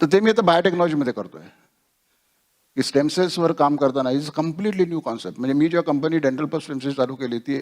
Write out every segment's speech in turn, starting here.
तर ते मी आता बायोटेक्नॉलॉजीमध्ये करतोय की स्टेम सेल्सवर काम करताना इज कम्प्लिटली न्यू कॉन्सेप्ट. म्हणजे मी जेव्हा company dental plus stem cells चालू केली ती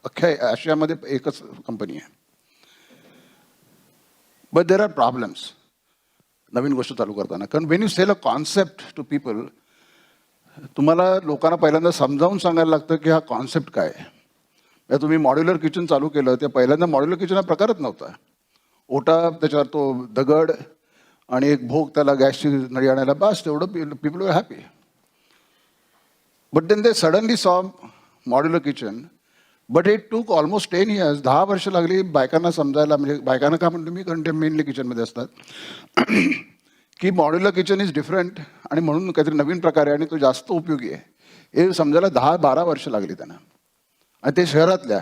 अख्ख्या आशियामध्ये एकच कंपनी आहे. बट देर आर प्रॉब्लेम्स नवीन गोष्ट चालू करताना. कारण when you sell a concept to people, तुम्हाला लोकांना पहिल्यांदा समजावून सांगायला लागतं की हा कॉन्सेप्ट काय आहे. तुम्ही मॉड्युलर किचन चालू केलं ते पहिल्यांदा मॉड्युलर किचन हा प्रकारच नव्हता. ओटा, त्याच्यावर तो दगड आणि एक भोग, त्याला गॅसची नळी आणायला, बस तेवढं people were happy. But then they suddenly saw modular kitchen. But it took almost 10 years, 10 वर्ष लागली बायकांना समजायला. म्हणजे बायकांना का म्हणतो मी, कारण ते मेनली किचनमध्ये असतात की मॉड्युलर किचन इज डिफरंट आणि म्हणून काहीतरी नवीन प्रकार आहे आणि तो जास्त उपयोगी आहे. हे समजायला 10-12 वर्ष लागली त्यांना. आणि ते शहरातल्या,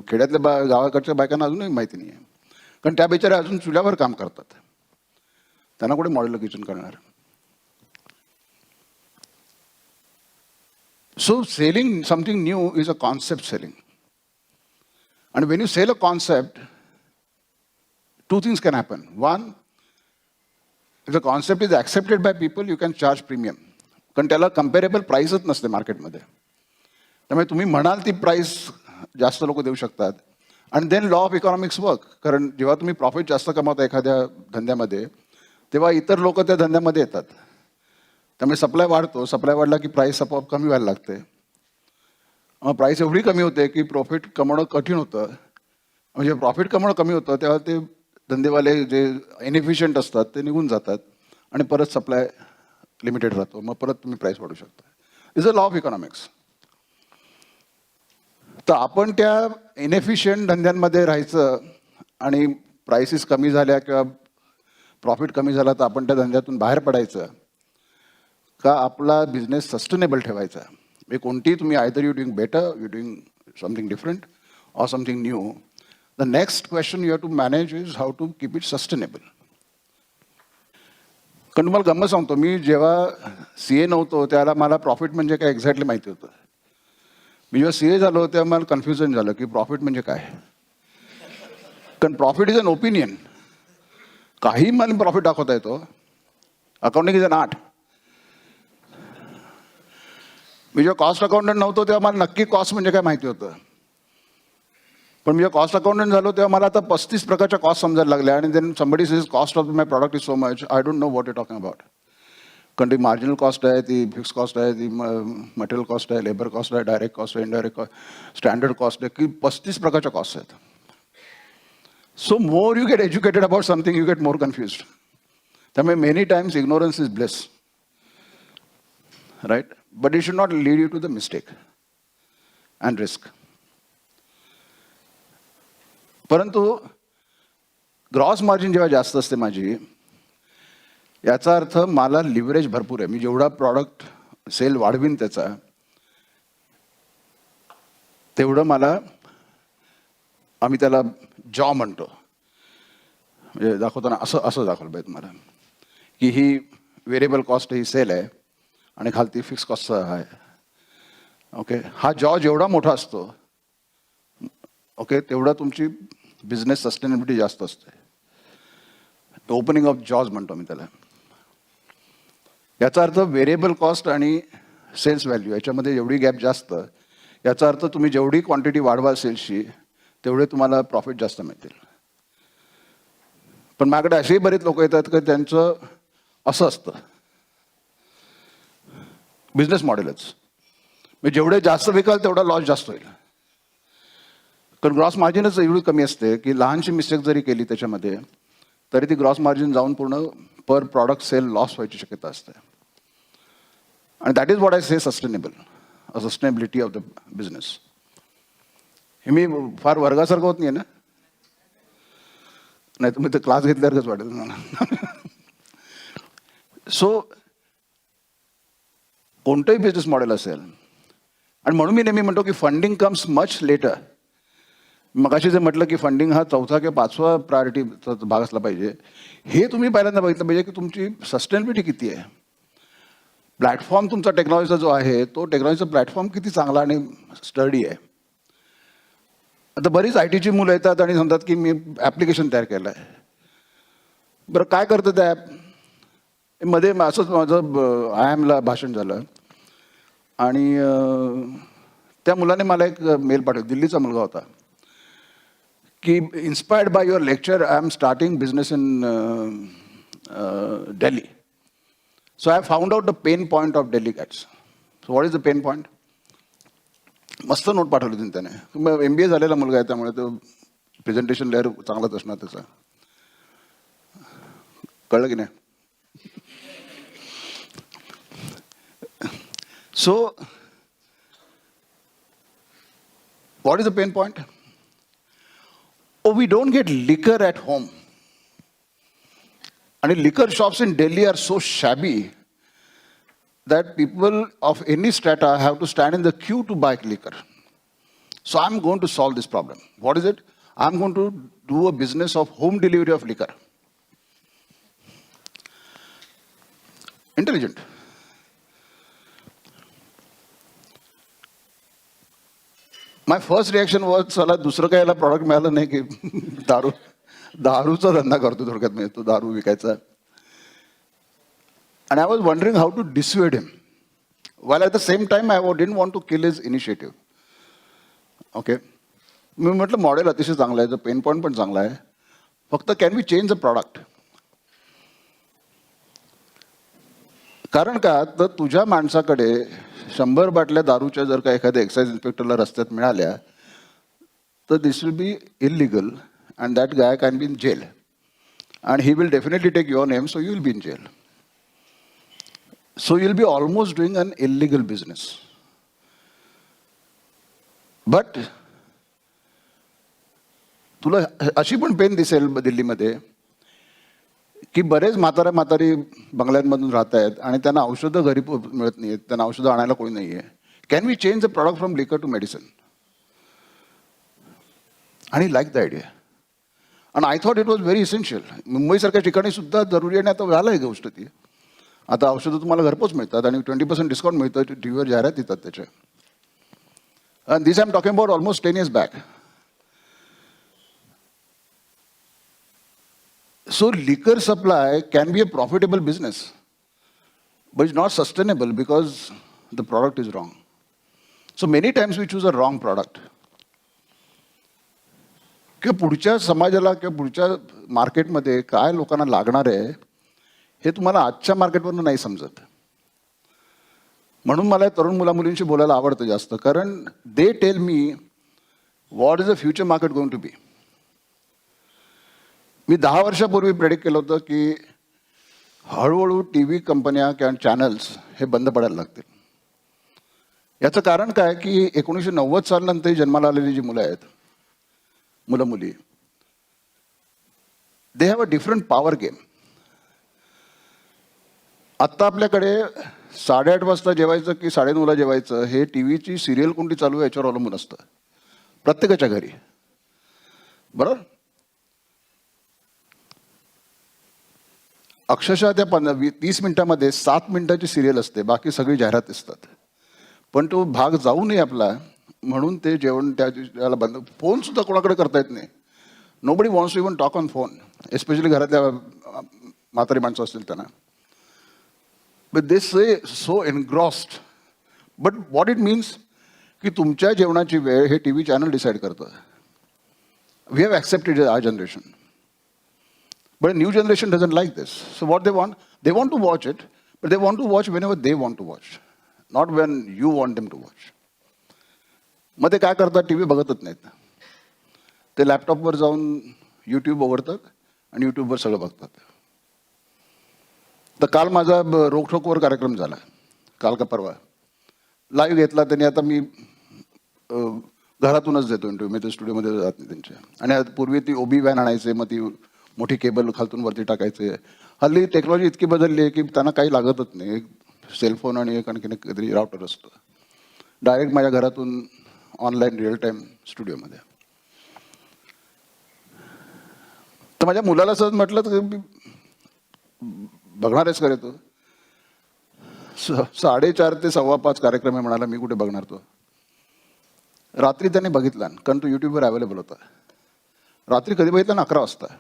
खेड्यातल्या गावाकडच्या बायकांना अजूनही माहिती नाही आहे. कारण त्या बिचाऱ्या अजून चुल्यावर काम करतात, त्यांना कुठे मॉड्युलर किचन करणार. So selling something new is a concept selling. And when you sell a concept, two things can happen. One, if the concept is accepted by people, you can charge premium. कारण त्याला comparable प्राईसच नसते मार्केटमध्ये. त्यामुळे तुम्ही म्हणाल ती price जास्त लोक देऊ शकतात. आणि then law of economics work. कारण जेव्हा तुम्ही प्रॉफिट जास्त कमावता एखाद्या धंद्यामध्ये, तेव्हा इतर लोक त्या धंद्यामध्ये येतात. त्यामुळे सप्लाय वाढतो. सप्लाय वाढला की प्राईस आपोआप कमी व्हायला लागते. मग प्राईस एवढी कमी होते की प्रॉफिट कमवणं कठीण होतं. म्हणजे प्रॉफिट कमवणं कमी होतं तेव्हा ते धंदेवाले जे इनएफिशियंट असतात ते निघून जातात आणि परत सप्लाय लिमिटेड राहतो. मग परत तुम्ही प्राईस वाढवू शकता. Is a law of economics. तर आपण त्या इनएफिशियंट धंद्यांमध्ये राहायचं आणि प्राइसेस कमी झाल्या किंवा प्रॉफिट कमी झाला तर आपण त्या धंद्यातून बाहेर पडायचं का आपला बिझनेस सस्टेनेबल ठेवायचा. म्हणजे कोणतीही तुम्ही either you doing better, you doing something different or something new. The next question you have to manage is how to keep it sustainable. कारण तुम्हाला गंमत सांगतो, मी जेव्हा CA नव्हतो त्याला मला प्रॉफिट म्हणजे काय एक्झॅक्टली माहिती होतं. मी जेव्हा CA झालो तेव्हा मला कन्फ्युजन झालं की प्रॉफिट म्हणजे काय. कारण प्रॉफिट इज अन ओपिनियन. काही मला प्रॉफिट दाखवता येतो. Accounting is an art. मी जेव्हा कॉस्ट अकाउंटंट नव्हतो तेव्हा मला नक्की कॉस्ट म्हणजे काय माहिती होतं. पण मी जेव्हा कॉस्ट अकाउंटंट झालो तेव्हा मला आता 35 प्रकारच्या कॉस्ट समजायला लागल्या. आणि then somebody says cost of my product is so much, I don't know what you talking about. कारण ती मार्जिनल कॉस्ट आहे, ती फिक्स कॉस्ट आहे, ती मटेरियल कॉस्ट आहे, लेबर कॉस्ट आहे, डायरेक्ट कॉस्ट आहे, इनडायरेक्ट कॉस्ट, स्टँडर्ड कॉस्ट आहे, की 35 प्रकारच्या कॉस्ट आहेत. So more you get educated about something you get more confused. त्यामुळे many times ignorance is bliss, right. But it should not lead you to the mistake and risk. परंतु gross margin जेव्हा जास्त असते माझी, याचा अर्थ मला लिव्हरेज भरपूर आहे. मी जेवढा प्रॉडक्ट सेल वाढवीन त्याचा तेवढं मला, आम्ही त्याला जॉ म्हणतो, म्हणजे दाखवताना असं दाखवलं पाहिजे तुम्हाला की ही व्हेरिएबल कॉस्ट ही सेल आहे आणि खालती फिक्स कॉस्टचा आहे. ओके, हा जॉ जेवढा मोठा असतो ओके तेवढा तुमची बिझनेस सस्टेनेबिलिटी जास्त असते. ओपनिंग ऑफ जॉज म्हणतो मी त्याला. याचा अर्थ व्हेरिएबल कॉस्ट आणि सेल्स व्हॅल्यू याच्यामध्ये एवढी गॅप जास्त, याचा अर्थ तुम्ही जेवढी क्वांटिटी वाढवाल सेल्सची तेवढे तुम्हाला प्रॉफिट जास्त मिळतील. पण माझ्याकडे असेही बरेच लोक येतात की त्यांचं असं असतं बिझनेस मॉडेलच, म्हणजे जेवढे जास्त विकाल तेवढा लॉस जास्त होईल. कारण ग्रॉस मार्जिनच एवढी कमी असते की लहानशी मिस्टेक जरी केली त्याच्यामध्ये तरी ती ग्रॉस मार्जिन जाऊन पूर्ण पर प्रॉडक्ट सेल लॉस व्हायची शक्यता असते. आणि that is what I say sustainable, a sustainability of the business. हे मी फार वर्गासारखं होत नाही ना, नाही तुम्ही तर क्लास घेतल्यासारखंच वाटेल मला. सो कोणतंही बिझनेस मॉडेल असेल, आणि म्हणून मी नेहमी म्हणतो की फंडिंग कम्स मच लेटर. मगाशी जे म्हटलं की फंडिंग हा 4था किंवा 5वा प्रायोरिटीचा भाग असला पाहिजे, हे तुम्ही पहिल्यांदा बघितलं पाहिजे की तुमची सस्टेनेबिलिटी किती आहे. प्लॅटफॉर्म तुमचा टेक्नॉलॉजीचा जो आहे तो टेक्नॉलॉजीचा प्लॅटफॉर्म किती चांगला आणि स्टडी आहे. आता बरीच ITची मुलं येतात आणि म्हणतात की मी ॲप्लिकेशन तयार केलं आहे. बरं काय करतं त्या ॲप, मध्ये असंच माझं आय एमला भाषण झालं आणि त्या मुलाने मला एक मेल पाठवला, दिल्लीचा मुलगा होता, की inspired by your lecture I am starting business in Delhi. So I found out the pain point of daily cats. So what is the pain point? मस्त नोट पाठवली होती त्याने. MBA झालेला मुलगा आहे, त्यामुळे तो प्रेझेंटेशन लेअर चांगलाच असणार त्याचा. कळलं की नाही? So, what is the pain point? Oh, we don't get liquor at home. And liquor shops in Delhi are so shabby that people of any strata have to stand in the queue to buy liquor. So I'm going to solve this problem. What is it? I'm going to do a business of home delivery of liquor. Intelligent. My first reaction was, चला दुसरं काय याला product मिळालं नाही की दारूचा धंदा करतो थोडक्यात, मी तो दारू विकायचा. आणि I was wondering how to dissuade him, while at the same time I didn't want to kill his initiative. Okay, मी म्हटलं मॉडेल अतिशय चांगलं आहे, पेन पॉईंट पण चांगला आहे, फक्त can we change the product? कारण का, तर तुझ्या माणसाकडे 100 बाटल्या दारूच्या जर का एखाद्या एक्साइज इन्स्पेक्टरला रस्त्यात मिळाल्या, तर this will be illegal and that guy can be in jail and he will definitely take your name, so you will be in jail. So you will be almost doing an illegal business. But तुला अशी पण pen दिसेल दिल्लीमध्ये की बरेच म्हातारी बंगल्यांमधून राहत आहेत आणि त्यांना औषधं घरी मिळत नाही आहेत, त्यांना औषधं आणायला कोणी नाही आहे. Can we change the product from liquor to medicine? आणि लाईक द आयडिया. आणि I thought it was very essential. मुंबईसारख्या ठिकाणी सुद्धा जरुरी आहे, आणि आता झालं आहे गोष्ट ती. आता औषधं तुम्हाला घरपोच मिळतात आणि 20% डिस्काउंट मिळतं, टीव्हीवर जाहिरात येतात त्याच्या. And this I am talking about almost 10 years back. So liquor supply can be a profitable business, but it's not sustainable because the product is wrong. So many times we choose a wrong product. किंवा पुढच्या समाजाला किंवा पुढच्या मार्केटमध्ये काय लोकांना लागणार आहे हे तुम्हाला आजच्या मार्केटवरून नाही समजत. म्हणून मला तरुण मुलामुलींशी बोलायला आवडतं जास्त, कारण they tell me what is the future market going to be. मी 10 वर्षापूर्वी प्रेडिक्ट केलं होतं की हळूहळू TV कंपन्या किंवा चॅनल्स हे बंद पडायला लागतील. याचं कारण काय की 1990 सालनंतर जन्माला आलेली जी मुलं आहेत, मुलं मुली, they have a different power game. आत्ता आपल्याकडे 8:30 वाजता जेवायचं की 9:30ला जेवायचं हे टीव्हीची सिरियल कोणती चालू आहे याच्यावर अवलंबून असतं प्रत्येकाच्या घरी, बरोबर? अक्षरशः त्या 30 मिनिटामध्ये 7 मिनिटाची सिरियल असते, बाकी सगळी जाहिरात असतात. पण तो भाग जाऊ नये आपला म्हणून ते जेवण त्याला बंद. फोन सुद्धा कोणाकडे करता येत नाही. Nobody wants to even talk on phone, especially घरातल्या म्हातारी माणसं असतील त्यांना. But they say so engrossed. But what it means की तुमच्या जेवणाची वेळ हे TV चॅनल डिसाईड करतं. We have accepted our generation. But a new generation doesn't like this. So what they want to watch it, but they want to watch whenever they want to watch, not when you want them to watch. मग ते काय करतात, TV बघतच नाहीत. ते लॅपटॉपवर जाऊन YouTube उघडतात आणि YouTubeवर सगळं बघतात. तर काल माझा रोखोकवर कार्यक्रम झाला, काल का परवा लाईव्ह घेतला त्यांनी. आता मी घरातूनच देतो इंटरव्ह्यू, मी तर स्टुडिओमध्ये जात नाही त्यांच्या. आणि पूर्वी ती OB व्हॅन आणायचे, मग ती मोठी केबल खालतून वरती टाकायचे. हल्ली टेक्नॉलॉजी इतकी बदलली आहे की त्यांना काही लागतच नाही. सेलफोन आणि एक आणखीन काहीतरी राउटर असतं. डायरेक्ट माझ्या घरातून ऑनलाईन रिअल टाईम स्टुडिओमध्ये. तर माझ्या मुलाला सहज म्हटलं तर बघणार आहेस का रे तू? 4:30 ते 5:15 कार्यक्रम आहे म्हणाला. मी कुठे बघणार तो? रात्री त्याने बघितला, कारण तो YouTubeवर अवेलेबल होता. रात्री कधी बघितला ना? 11 वाजता.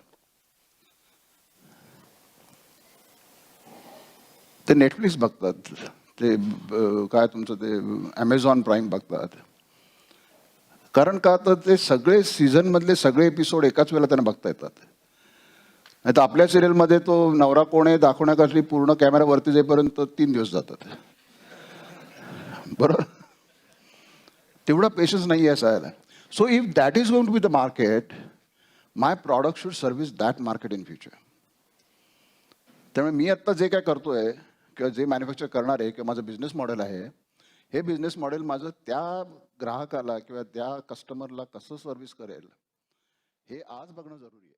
ते नेटफ्लिक्स बघतात, ते काय तुमचं ते ॲमेझॉन प्राईम बघतात. कारण का तर ते सगळे सीझनमधले सगळे एपिसोड एकाच वेळेला त्यांना बघता येतात. नाही तर आपल्या सिरियलमध्ये तो नवरा कोण आहे दाखवण्यासाठी पूर्ण कॅमेरा वरती जाईपर्यंत 3 दिवस जातात. बरोबर, तेवढा पेशन्स नाही आहे सगळ्याला. So if that is going to be the market, my product should service that market in future. त्यामुळे मी आत्ता जे काय करतोय किंवा जे मॅन्युफॅक्चर करणार आहे किंवा माझं बिझनेस मॉडेल आहे, हे बिझनेस मॉडेल माझं त्या ग्राहकाला किंवा त्या कस्टमरला कसं सर्व्हिस करेल हे आज बघणं जरुरी आहे.